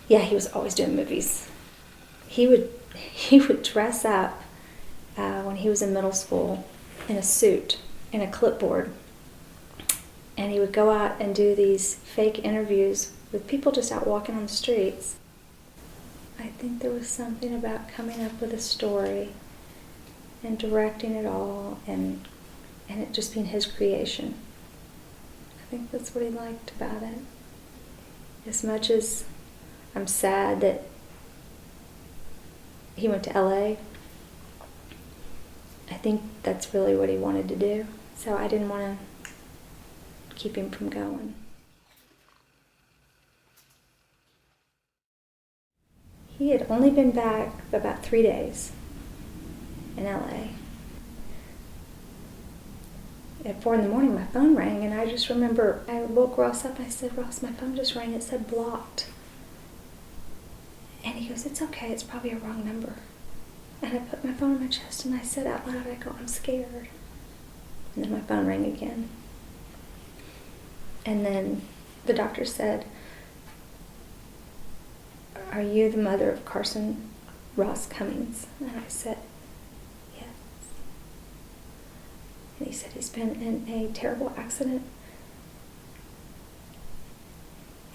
Yeah, he was always doing movies. He would dress up when he was in middle school in a suit and a clipboard, and he would go out and do these fake interviews with people just out walking on the streets. I think there was something about coming up with a story and directing it all, and it just being his creation. I think that's what he liked about it. As much as I'm sad that he went to LA, I think that's really what he wanted to do. So I didn't want to keep him from going. He had only been back about 3 days in LA. At 4 in the morning, my phone rang, and I just remember I woke Ross up. I said, "Ross, my phone just rang. It said blocked." And he goes, "It's okay. It's probably a wrong number." And I put my phone on my chest, and I said out loud, I go, "I'm scared." And then my phone rang again. And then the doctor said, "Are you the mother of Carson Ross Cummings?" And I said, "Yes." And he said, "He's been in a terrible accident."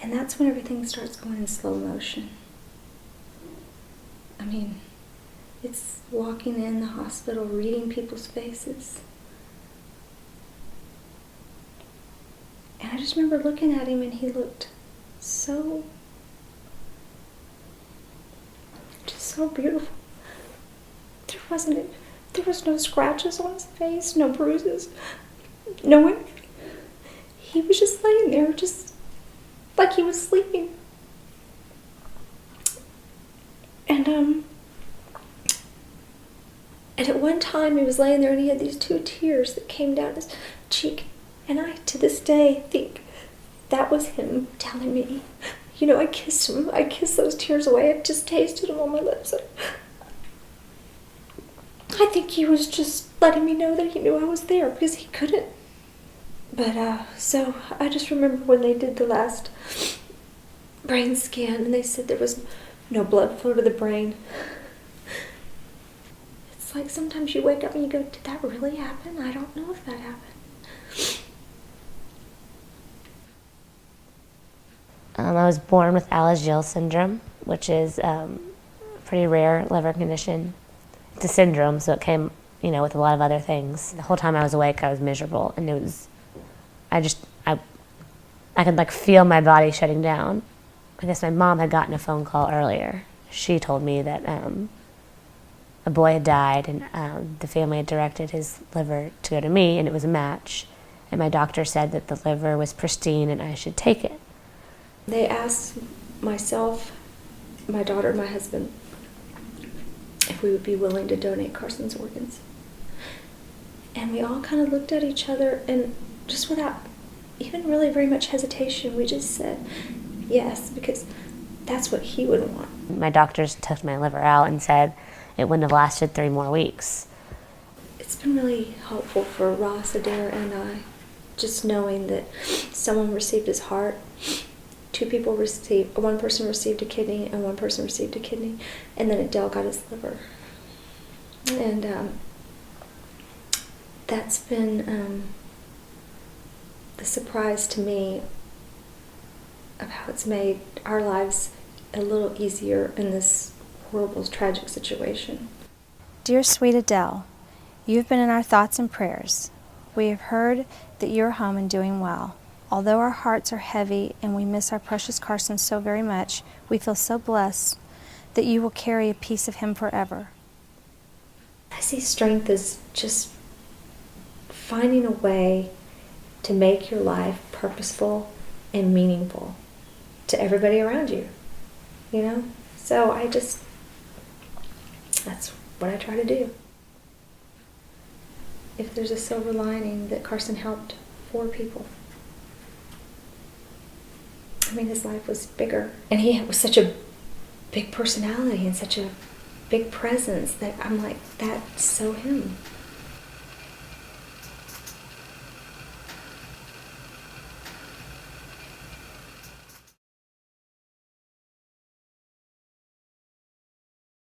And that's when everything starts going in slow motion. I mean, it's walking in the hospital, reading people's faces. And I just remember looking at him, and he looked so beautiful. There was no scratches on his face, no bruises, no one. He was just laying there, just like he was sleeping. And at one time he was laying there, and he had these 2 tears that came down his cheek. And I, to this day, think that was him telling me, you know, I kissed him. I kissed those tears away. I just tasted them on my lips. I think he was just letting me know that he knew I was there, because he couldn't. But, so I just remember when they did the last brain scan, and they said there was no blood flow to the brain. It's like sometimes you wake up and you go, did that really happen? I don't know if that happened. I was born with Alagille syndrome, which is a pretty rare liver condition. It's a syndrome, so it came, you know, with a lot of other things. The whole time I was awake, I was miserable, and it was, I could like feel my body shutting down. I guess my mom had gotten a phone call earlier. She told me that a boy had died, and the family had directed his liver to go to me, and it was a match. And my doctor said that the liver was pristine and I should take it. They asked myself, my daughter, and my husband if we would be willing to donate Carson's organs. And we all kind of looked at each other, and just without even really very much hesitation, we just said yes, because that's what he would want. My doctors took my liver out and said it wouldn't have lasted 3 more weeks. It's been really helpful for Ross, Adair, and I, just knowing that someone received his heart. 2 people received, one person received a kidney and one person received a kidney, and then Adele got his liver. And that's been the surprise to me of how it's made our lives a little easier in this horrible, tragic situation. Dear sweet Adele, you've been in our thoughts and prayers. We have heard that you're home and doing well. Although our hearts are heavy and we miss our precious Carson so very much, we feel so blessed that you will carry a piece of him forever. I see strength as just finding a way to make your life purposeful and meaningful to everybody around you, you know? So that's what I try to do. If there's a silver lining that Carson helped 4 people. I mean, his life was bigger, and he was such a big personality and such a big presence that I'm like, that's so him.